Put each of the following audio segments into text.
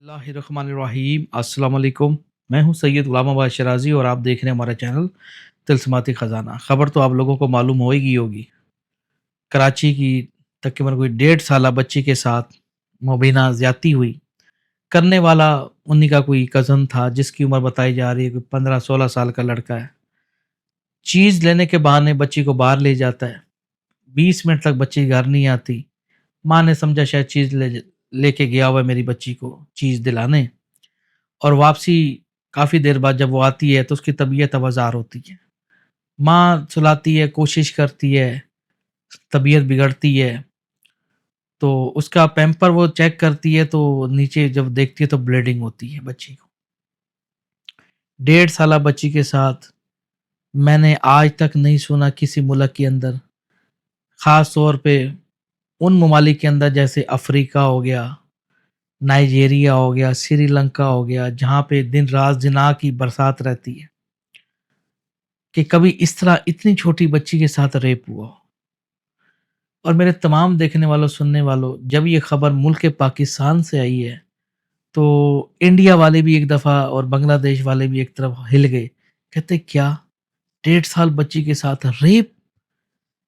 बिस्मिल्लाहिर्रहमानिर्रहीम। अस्सलाम वालेकुम। मैं हूं सैयद गुलाम आबाद शराजी और आप देख रहे हैं हमारा चैनल तिलस्माती ख़जाना। ख़बर तो आप लोगों को मालूम होगी। कराची की तकरीबन कोई 1.5 साल बच्ची के साथ मुबीना ज़्यादती हुई। करने वाला उन्हीं का कोई कज़न था जिसकी उम्र बताई जा रही है कि 15-16 साल का लड़का है। चीज़ लेने के बहाने बच्ची को बाहर ले जाता है। 20 मिनट तक बच्ची घर नहीं आती। माँ ने समझा शायद चीज़ लेके गया हुआ है मेरी बच्ची को चीज़ दिलाने। और वापसी काफ़ी देर बाद जब वो आती है तो उसकी तबीयत अवज़ार होती है। माँ सुलाती है, कोशिश करती है, तबीयत बिगड़ती है, तो उसका पैम्पर वो चेक करती है तो नीचे जब देखती है तो ब्लीडिंग होती है बच्ची को। 1.5 साल बच्ची के साथ मैंने आज तक नहीं सुना किसी मुल्क के अंदर, ख़ास तौर पे उन ममालिक के अंदर जैसे अफ्रीका हो गया, नाइजीरिया हो गया, श्रीलंका हो गया, जहाँ पे दिन रात ज़िना की बरसात रहती है, कि कभी इस तरह इतनी छोटी बच्ची के साथ रेप हुआ हो। और मेरे तमाम देखने वालों, सुनने वालों, जब ये खबर मुल्क पाकिस्तान से आई है तो इंडिया वाले भी एक दफ़ा और बांग्लादेश वाले भी एक तरफ हिल गए। कहते क्या 1.5 साल बच्ची के साथ रेप।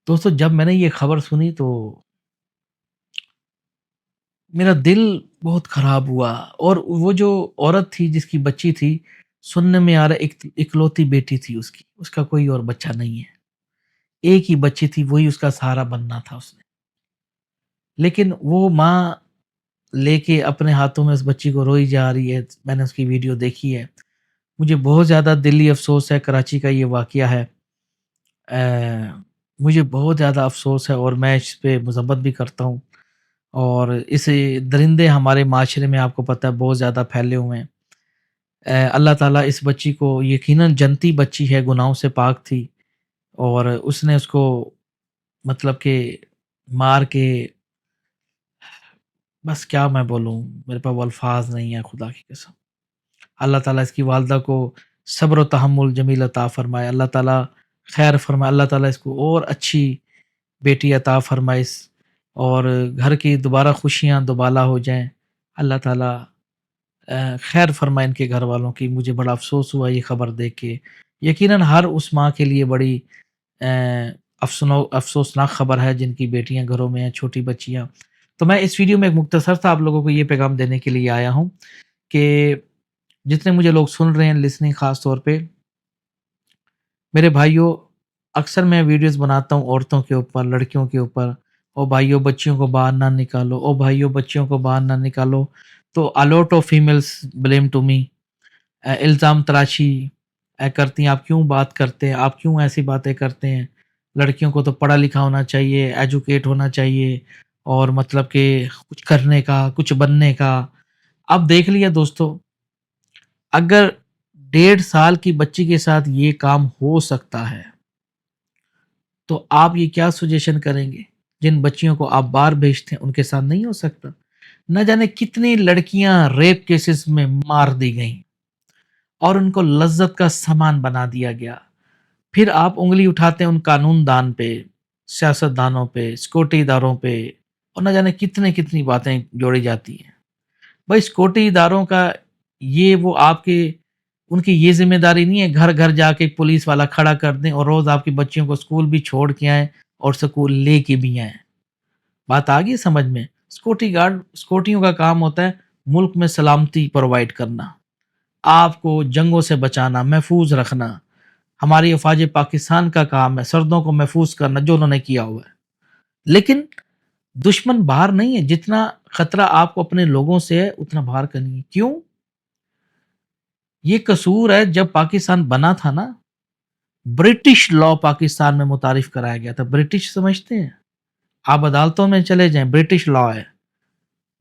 दोस्तों जब मैंने ये खबर सुनी तो मेरा दिल बहुत ख़राब हुआ। और वो जो औरत थी जिसकी बच्ची थी, सुनने में आ रहा एक इकलौती बेटी थी उसकी, उसका कोई और बच्चा नहीं है। एक ही बच्ची थी, वही उसका सहारा बनना था उसने। लेकिन वो माँ लेके अपने हाथों में उस बच्ची को रोई जा रही है। मैंने उसकी वीडियो देखी है। मुझे बहुत ज़्यादा दिली अफ़सोस है, कराची का ये वाक़या है। मुझे बहुत ज़्यादा अफ़सोस है और मैं इस पे मज़म्मत भी करता हूँ। और इस दरिंदे हमारे माशरे में आपको पता है बहुत ज़्यादा फैले हुए हैं। अल्लाह ताला इस बच्ची को, यकीनन जनती बच्ची है, गुनाहों से पाक थी और उसने उसको मतलब कि मार के, बस क्या मैं बोलूँ, मेरे पास वो अल्फाज नहीं है खुदा की कसम। अल्लाह ताला इसकी वालदा को सब्र व तहम्मुल जमील अता फ़रमाए। अल्लाह ताला खैर फ़रमाए। अल्लाह ताला इसको और अच्छी बेटी अता फ़रमाए और घर की दोबारा खुशियाँ दुबाला हो जाएँ। अल्लाह ताला खैर फ़रमाए इनके घर वालों की। मुझे बड़ा अफ़सोस हुआ ये ख़बर देख के। यकीनन हर उस माँ के लिए बड़ी अफ़सोसनाक ख़बर है जिनकी बेटियाँ घरों में हैं, छोटी बच्चियाँ। तो मैं इस वीडियो में एक मुख्तसर सा आप लोगों को ये पैगाम देने के लिए आया हूँ कि जितने मुझे लोग सुन रहे हैं, लिसनिंग ख़ास तौर पे, मेरे भाइयों, अक्सर मैं वीडियोज़ बनाता हूँ औरतों के ऊपर, लड़कियों के ऊपर। ओ भाइयों बच्चियों को बाहर ना निकालो, ओ भाइयों बच्चियों को बाहर ना निकालो। तो a lot of females blame to me, इल्ज़ाम तराशी करती हैं, आप क्यों बात करते हैं, आप क्यों ऐसी बातें करते हैं, लड़कियों को तो पढ़ा लिखा होना चाहिए, एजुकेट होना चाहिए और मतलब कि कुछ करने का, कुछ बनने का। अब देख लिया दोस्तों, अगर 1.5 साल की बच्ची के साथ ये काम हो सकता है तो आप ये क्या सजेशन करेंगे जिन बच्चियों को आप बाहर भेजते हैं उनके साथ नहीं हो सकता। न जाने कितनी लड़कियां रेप केसेस में मार दी गईं और उनको लज्जत का सामान बना दिया गया। फिर आप उंगली उठाते हैं उन कानून दान पे, सियासतदानों पे, सिक्योरिटी इदारों पे, और न जाने कितने कितनी बातें जोड़ी जाती हैं। भाई सिक्योरिटी इदारों का ये वो आपके, उनकी ये ज़िम्मेदारी नहीं है घर घर जाके पुलिस वाला खड़ा कर दें और रोज़ आपकी बच्चियों को स्कूल भी छोड़ के आएँ और स्कूल लेके भी आएँ। बात आ गई समझ में? सिक्योरिटियों का काम होता है मुल्क में सलामती प्रोवाइड करना, आपको जंगों से बचाना, महफूज रखना। हमारी अफ़वाज पाकिस्तान का काम है सरहदों को महफूज करना, जो उन्होंने किया हुआ है। लेकिन दुश्मन बाहर नहीं है, जितना खतरा आपको अपने लोगों से है उतना बाहर का नहीं है। क्यों? ये कसूर है जब पाकिस्तान बना था ना, ब्रिटिश लॉ पाकिस्तान में मुतारिफ कराया गया था। ब्रिटिश समझते हैं? आप अदालतों में चले जाएं, ब्रिटिश लॉ है।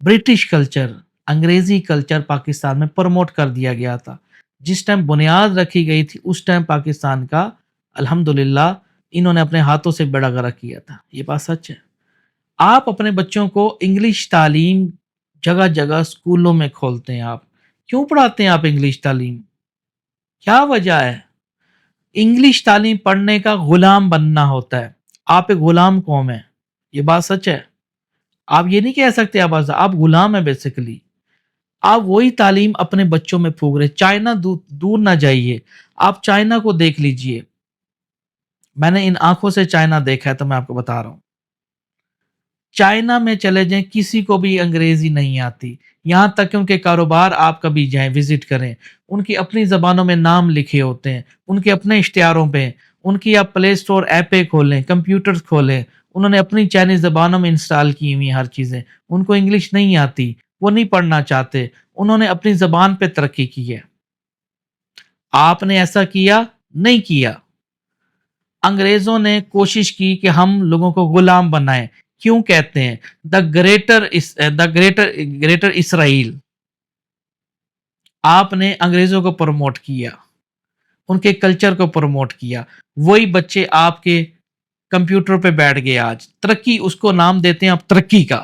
ब्रिटिश कल्चर, अंग्रेजी कल्चर पाकिस्तान में प्रमोट कर दिया गया था। जिस टाइम बुनियाद रखी गई थी उस टाइम पाकिस्तान का अल्हम्दुलिल्लाह इन्होंने अपने हाथों से बेड़ा गर्क किया था। ये बात सच है। आप अपने बच्चों को इंग्लिश तालीम जगह जगह स्कूलों में खोलते हैं। आप क्यों पढ़ाते हैं आप इंग्लिश तालीम? क्या वजह है? इंग्लिश तालीम पढ़ने का गुलाम बनना होता है। आप एक गुलाम कौम है, ये बात सच है। आप ये नहीं कह सकते आप गुलाम है बेसिकली। आप वही तालीम अपने बच्चों में फूँक रहे हैं। चाइना दूर ना जाइए, आप चाइना को देख लीजिए। मैंने इन आँखों से चाइना देखा है, तो मैं आपको बता रहा हूँ। चाइना में चले जाएँ, किसी को भी अंग्रेज़ी नहीं आती। यहाँ तक कि उनके कारोबार आप कभी जाएँ, विज़िट करें, उनकी अपनी ज़बानों में नाम लिखे होते हैं, उनके अपने इश्तिहारों पे, उनकी आप प्ले स्टोर ऐपें खोलें, कंप्यूटर्स खोलें, उन्होंने अपनी चाइनीज़ ज़बानों में इंस्टॉल की हुई हैं हर चीज़ें। उनको इंग्लिश नहीं आती, वो नहीं पढ़ना चाहते, उन्होंने अपनी ज़बान पे तरक्की की है। आपने ऐसा किया? नहीं किया। अंग्रेज़ों ने कोशिश की कि हम लोगों को गुलाम बनाएँ। क्यों कहते हैं द ग्रेटर इसराइल? आपने अंग्रेज़ों को प्रमोट किया, उनके कल्चर को प्रमोट किया। वही बच्चे आपके कंप्यूटर पे बैठ गए आज। तरक्की उसको नाम देते हैं आप तरक्की का,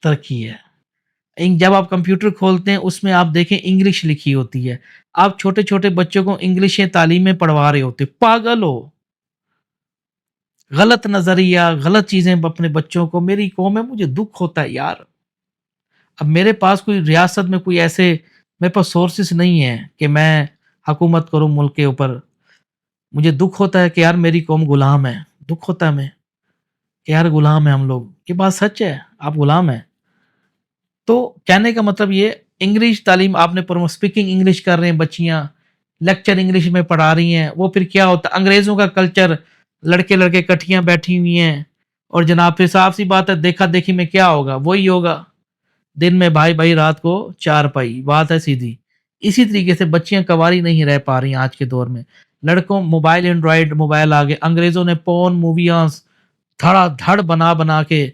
तरक्की है। जब आप कंप्यूटर खोलते हैं उसमें आप देखें इंग्लिश लिखी होती है। आप छोटे-छोटे बच्चों को इंग्लिश तालीमें पढ़वा रहे होते। पागल हो! गलत नज़रिया, गलत चीज़ें अपने बच्चों को, मेरी कौम है, मुझे दुःख होता है यार। अब मेरे पास कोई रियासत में कोई ऐसे मेरे पास सोर्सेस नहीं है कि मैं हुकूमत करूँ मुल्क के ऊपर। मुझे दुःख होता है कि यार मेरी कौम गुलाम है। दुःख होता है हमें कि यार गुलाम है हम लोग। ये बात सच है, आप गुलाम हैं। तो कहने का मतलब ये इंग्लिश तालीम आपने स्पीकिंग इंग्लिश कर रहे हैं बच्चियाँ, लेक्चर इंग्लिश में पढ़ा रही हैं, वो फिर क्या होता है अंग्रेज़ों का कल्चर, लड़के-लड़के इकट्ठियाँ बैठी हुई हैं और जनाब फिर साफ-सी बात है देखा-देखी में क्या होगा? वही होगा। दिन में भाई-भाई रात को चारपाई, बात है सीधी। इसी तरीके से बच्चियाँ कंवारी नहीं रह पा रही हैं आज के दौर में। लड़कों मोबाइल एंड्रॉयड मोबाइल आ गए, अंग्रेज़ों ने पोर्न मूवीज़ धड़ाधड़ बना-बना के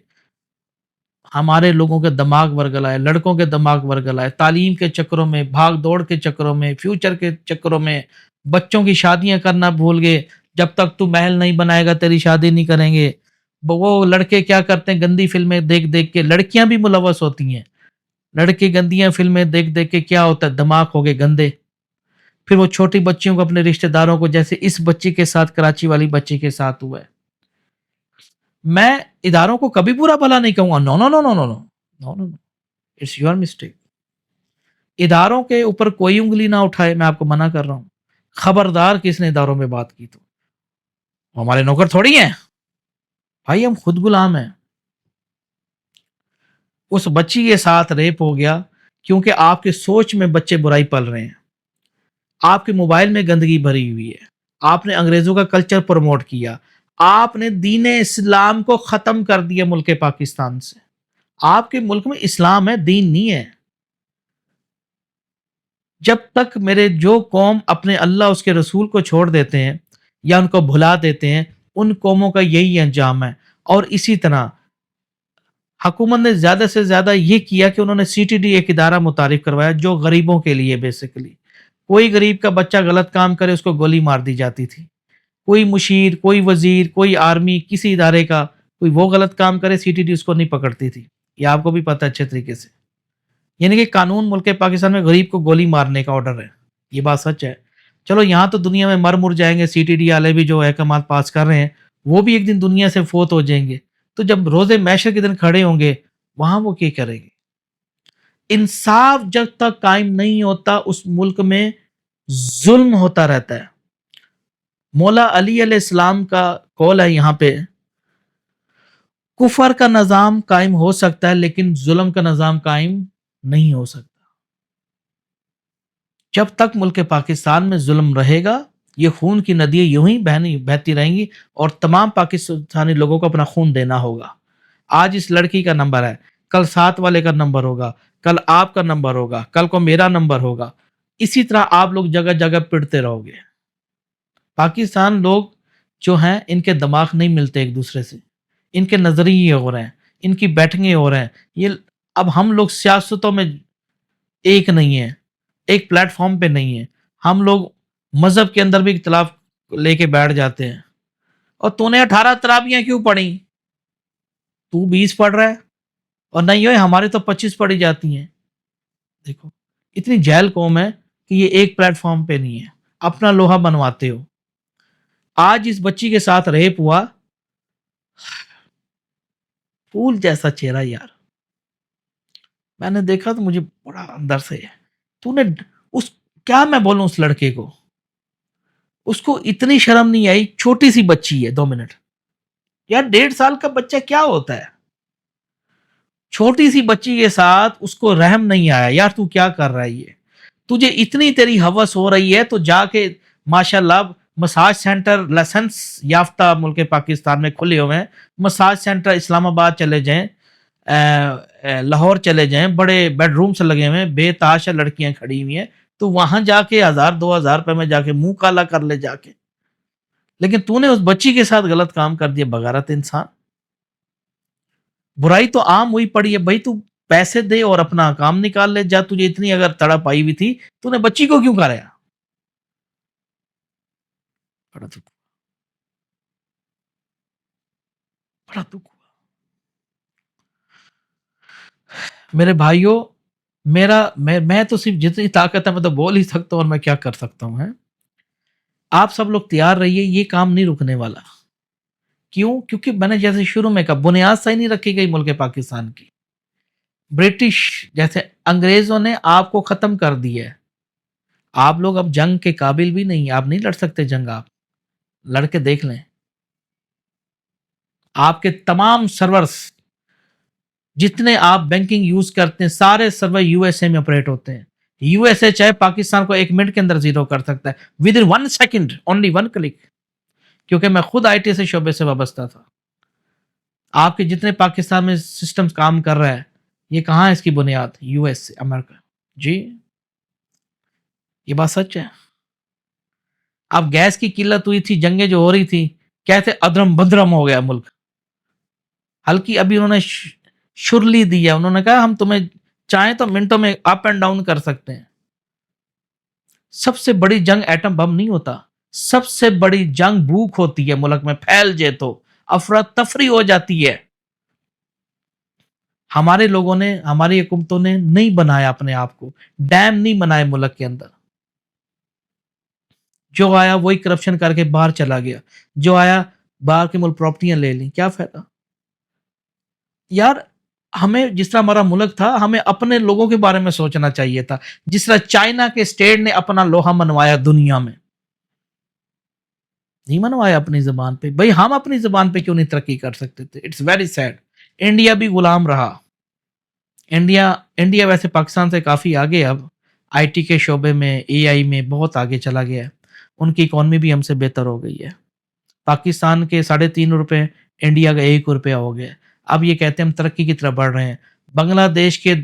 हमारे लोगों के दिमाग वर्गलाए, लड़कों के दिमाग वर्गलाए, तालीम के चक्करों में, भाग-दौड़ के चक्करों में, फ्यूचर के चक्करों में, बच्चों की शादियाँ करना भूल गए। जब तक तू महल नहीं बनाएगा तेरी शादी नहीं करेंगे। वो लड़के क्या करते हैं गंदी फ़िल्में देख-देख के, लड़कियाँ भी मुलव्वस होती हैं। लड़के गंदियाँ फ़िल्में देख-देख के क्या होता है दिमाग हो गए गंदे। फिर वो छोटी बच्चियों को अपने रिश्तेदारों को जैसे इस बच्ची के साथ कराची वाली बच्ची के साथ हुआ है। मैं इदारों को कभी बुरा-भला नहीं कहूँगा। No, no, no, no, no, no. No, no, no. It's your mistake. इदारों के ऊपर कोई उँगली ना उठाए, मैं आपको मना कर रहा हूँ। खबरदार किसने इदारों में बात की तो। वो हमारे नौकर थोड़ी हैं। भाई हम खुद गुलाम हैं। उस बच्ची के साथ रेप हो गया क्योंकि आपके सोच में बच्चे बुराई पल रहे हैं। आपके मोबाइल में गंदगी भरी हुई है। आपने अंग्रेज़ों का कल्चर प्रमोट किया। आपने दीन-ए इस्लाम को ख़त्म कर दिया मुल्क पाकिस्तान से। आपके मुल्क में इस्लाम है, दीन नहीं है। जब तक मेरे जो कौम अपने अल्लाह उसके रसूल को छोड़ देते हैं या उनको भुला देते हैं, उन कौमों का यही अंजाम है। और इसी तरह हुकूमत ने ज़्यादा से ज़्यादा ये किया कि उन्होंने सीटीडी एक इदारा मुतारिफ करवाया जो गरीबों के लिए बेसिकली। कोई गरीब का बच्चा गलत काम करे उसको गोली मार दी जाती थी। कोई मुशीर, कोई वज़ीर, कोई आर्मी, किसी इदारे का कोई वो गलत काम करे सीटीडी उसको नहीं पकड़ती थी। ये आपको भी पता है अच्छे तरीके से। यानी कि कानून मुल्क पाकिस्तान में गरीब को गोली मारने का ऑर्डर है। ये बात सच है। चलो यहाँ तो दुनिया में मर-मुर जाएँगे, सीटीडी वाले भी जो अहकामात पास कर रहे हैं, वो भी एक दिन दुनिया से फ़ौत हो जाएँगे। तो जब रोज़े महशर के दिन खड़े होंगे, वहाँ वो क्या करेंगे? इंसाफ जब तक कायम नहीं होता, उस मुल्क में ज़ुल्म होता रहता है। मौला अली अलैहिस्सलाम का कौल है यहाँ पे, कुफ़र का निज़ाम कायम हो सकता है, लेकिन ज़ुल्म का निज़ाम कायम नहीं हो सकता। जब तक मुल्क पाकिस्तान में ज़ुल्म रहेगा, ये खून की नदियाँ यूँ ही बहती रहेंगी और तमाम पाकिस्तानी लोगों को अपना खून देना होगा। आज इस लड़की का नंबर है, कल साथ वाले का नंबर होगा, कल आपका नंबर होगा, कल को मेरा नंबर होगा। इसी तरह आप लोग जगह-जगह पिटते रहोगे। पाकिस्तान लोग जो हैं, इनके दिमाग नहीं मिलते एक-दूसरे से। इनके नज़रिए हो रहे हैं, इनकी बैठकें हो रहे हैं। ये अब हम लोग सियासतों में एक नहीं है, एक प्लेटफ़ॉर्म पे नहीं है। हम लोग मज़हब के अंदर भी इख्तिलाफ लेके बैठ जाते हैं। और तूने 18 तराबियाँ क्यों पढ़ी? तू 20 पढ़ रहा है और नहीं होए हमारे तो 25 पढ़ी जाती हैं। देखो, इतनी जहल कौम है कि ये एक प्लेटफ़ॉर्म पे नहीं है। अपना लोहा मनवाते हो। आज इस बच्ची के साथ रेप हुआ, फूल जैसा चेहरा यार। میں نے دیکھا تو مجھے بڑا اندر سے تو نے اس کیا میں بولوں اس لڑکے کو، اس کو اتنی شرم نہیں آئی، چھوٹی سی بچی ہے 2 منٹ، یار 1.5 سال کا بچہ کیا ہوتا ہے، چھوٹی سی بچی کے ساتھ اس کو رحم نہیں آیا، یار تو کیا کر رہا ہے، یہ تجھے اتنی تیری ہوس ہو رہی ہے تو جا کے ماشاء اللہ مساج سینٹر لائسنس یافتہ ملک پاکستان میں کھلے ہوئے ہیں، مساج سینٹر اسلام آباد چلے جائیں، لاہور چلے جائیں، بڑے بیڈ رومس لگے ہوئے ہیں، بے تحاشا لڑکیاں کھڑی ہوئی ہیں، تو وہاں جا کے 1000 2000 روپے میں جا کے منہ کالا کر لے جا کے، لیکن تو نے اس بچی کے ساتھ غلط کام کر دیا، بغیرت انسان، برائی تو عام ہوئی پڑی ہے بھائی، تو پیسے دے اور اپنا کام نکال لے جا، تجھے اتنی اگر تڑپ آئی ہوئی تھی تو نے بچی کو کیوں کرایا؟ بڑا دکھ، بڑا دکھ ہوا میرے بھائیوں، میں تو صرف جتنی طاقت ہے میں تو بول ہی سکتا ہوں، اور میں کیا کر سکتا ہوں، ہے آپ سب لوگ تیار رہیے، یہ کام نہیں رکنے والا، کیوں؟ کیونکہ میں نے جیسے شروع میں کہا، بنیاد صحیح نہیں رکھی گئی ملک پاکستان کی، برٹش جیسے انگریزوں نے آپ کو ختم کر دیا ہے، آپ لوگ اب جنگ کے قابل بھی نہیں، آپ نہیں لڑ سکتے جنگ، آپ لڑ کے دیکھ لیں، آپ کے تمام سرورز جتنے آپ بینکنگ یوز کرتے ہیں سارے سرور یو ایس اے میں آپریٹ ہوتے ہیں، یو ایس اے چاہے پاکستان کو 1 منٹ کے اندر زیرو کر سکتا ہے، with in 1 second, only 1 click, کیونکہ میں خود آئی ٹی سے شعبے سے وابستہ تھا، آپ کے جتنے پاکستان میں سسٹم کام کر رہا ہے، یہ کہاں ہے اس کی بنیاد؟ یو ایس اے، امریکہ، جی یہ بات سچ ہے۔ اب گیس کی قلت ہوئی تھی، جنگیں جو ہو رہی تھی، کہتے ادرم بدرم ہو گیا ملک، ہلکی ابھی انہوں نے شرلی دی ہے، انہوں نے کہا ہم تمہیں چاہیں تو منٹوں میں اپ اینڈ ڈاؤن کر سکتے ہیں۔ سب سے بڑی جنگ ایٹم بم نہیں ہوتا، سب سے بڑی جنگ بھوک ہوتی ہے، ملک میں پھیل جائے تو افراتفری ہو جاتی ہے۔ ہمارے لوگوں نے، ہماری حکومتوں نے نہیں بنایا اپنے آپ کو، ڈیم نہیں بنائے ملک کے اندر، جو آیا وہی کرپشن کر کے باہر چلا گیا، جو آیا باہر کے ملک پراپرٹیاں لے لیں، کیا فائدہ؟ یار ہمیں جس طرح ہمارا ملک تھا، ہمیں اپنے لوگوں کے بارے میں سوچنا چاہیے تھا، جس طرح چائنا کے اسٹیٹ نے اپنا لوہا منوایا دنیا میں، نہیں منوایا اپنی زبان پہ، بھائی ہم اپنی زبان پہ کیوں نہیں ترقی کر سکتے تھے؟ اٹس ویری سیڈ، انڈیا بھی غلام رہا، انڈیا ویسے پاکستان سے کافی آگے، اب آئی ٹی کے شعبے میں، اے آئی میں بہت آگے چلا گیا ہے، ان کی اکانومی بھی ہم سے بہتر ہو گئی ہے، پاکستان کے 3.5 روپے انڈیا کا 1 روپیہ ہو گیا، اب یہ کہتے ہیں ہم ترقی کی طرف بڑھ رہے ہیں، بنگلہ دیش کے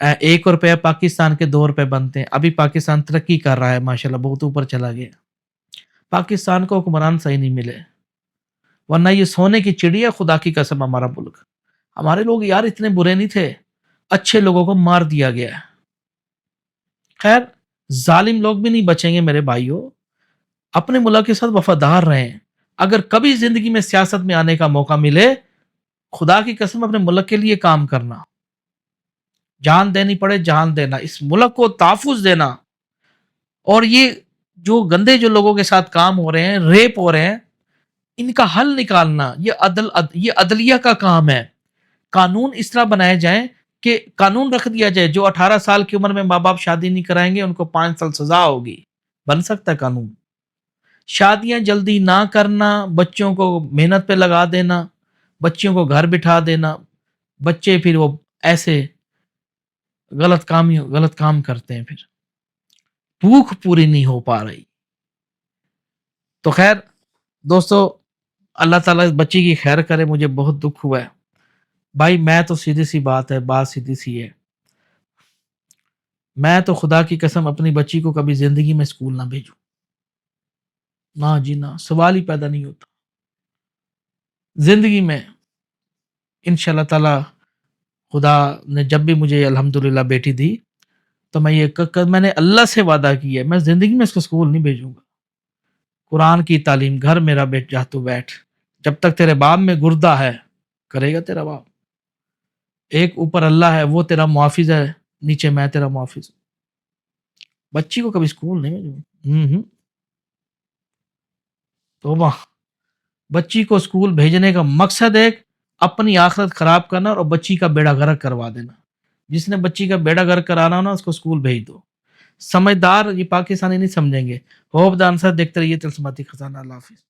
1 روپیہ پاکستان کے 2 روپے بنتے ہیں، ابھی پاکستان ترقی کر رہا ہے، ماشاءاللہ بہت اوپر چلا گیا، پاکستان کو حکمران صحیح نہیں ملے، ورنہ یہ سونے کی چڑیا، خدا کی قسم ہمارا ملک، ہمارے لوگ یار اتنے برے نہیں تھے، اچھے لوگوں کو مار دیا گیا ہے، خیر ظالم لوگ بھی نہیں بچیں گے میرے بھائیوں، اپنے ملک کے ساتھ وفادار رہیں، اگر کبھی زندگی میں سیاست میں آنے کا موقع ملے، خدا کی قسم اپنے ملک کے لیے کام کرنا، جان دینی پڑے جان دینا، اس ملک کو تحفظ دینا، اور یہ جو گندے جو لوگوں کے ساتھ کام ہو رہے ہیں، ریپ ہو رہے ہیں، ان کا حل نکالنا، یہ عدلیہ کا کام ہے، قانون اس طرح بنائے جائیں کہ قانون رکھ دیا جائے، جو 18 سال کی عمر میں ماں باپ شادی نہیں کرائیں گے ان کو 5 سال سزا ہوگی، بن سکتا ہے قانون، شادیاں جلدی نہ کرنا، بچوں کو محنت پہ لگا دینا، بچیوں کو گھر بٹھا دینا، بچے پھر وہ ایسے غلط کام کرتے ہیں، پھر بھوک پوری نہیں ہو پا رہی، تو خیر دوستو، اللہ تعالیٰ اس بچی کی خیر کرے، مجھے بہت دکھ ہوا ہے بھائی، میں تو سیدھی سی بات ہے، بات سیدھی سی ہے، میں تو خدا کی قسم اپنی بچی کو کبھی زندگی میں اسکول نہ بھیجوں، نہ جی نہ، سوال ہی پیدا نہیں ہوتا زندگی میں، انشاءاللہ تعالی خدا نے جب بھی مجھے الحمدللہ بیٹی دی، تو میں نے اللہ سے وعدہ کیا ہے میں زندگی میں اس کو اسکول نہیں بھیجوں گا، قرآن کی تعلیم گھر میرا بیٹھ جا، تو بیٹھ، جب تک تیرے باپ میں گردہ ہے کرے گا تیرا باپ، ایک اوپر اللہ ہے وہ تیرا محافظ ہے، نیچے میں تیرا محافظ، بچی کو کبھی اسکول نہیں بھیجوں، توبہ، بچی کو اسکول بھیجنے کا مقصد ایک اپنی آخرت خراب کرنا اور بچی کا بیڑا غرق کروا دینا، جس نے بچی کا بیڑا گرک کرانا ہو نا، اس کو اسکول بھیج دو. سمجھدار یہ پاکستانی نہیں سمجھیں گے. ہوپ دا آنسر دیکھتے رہیے تلسماتی خزانہ. اللہ حافظ.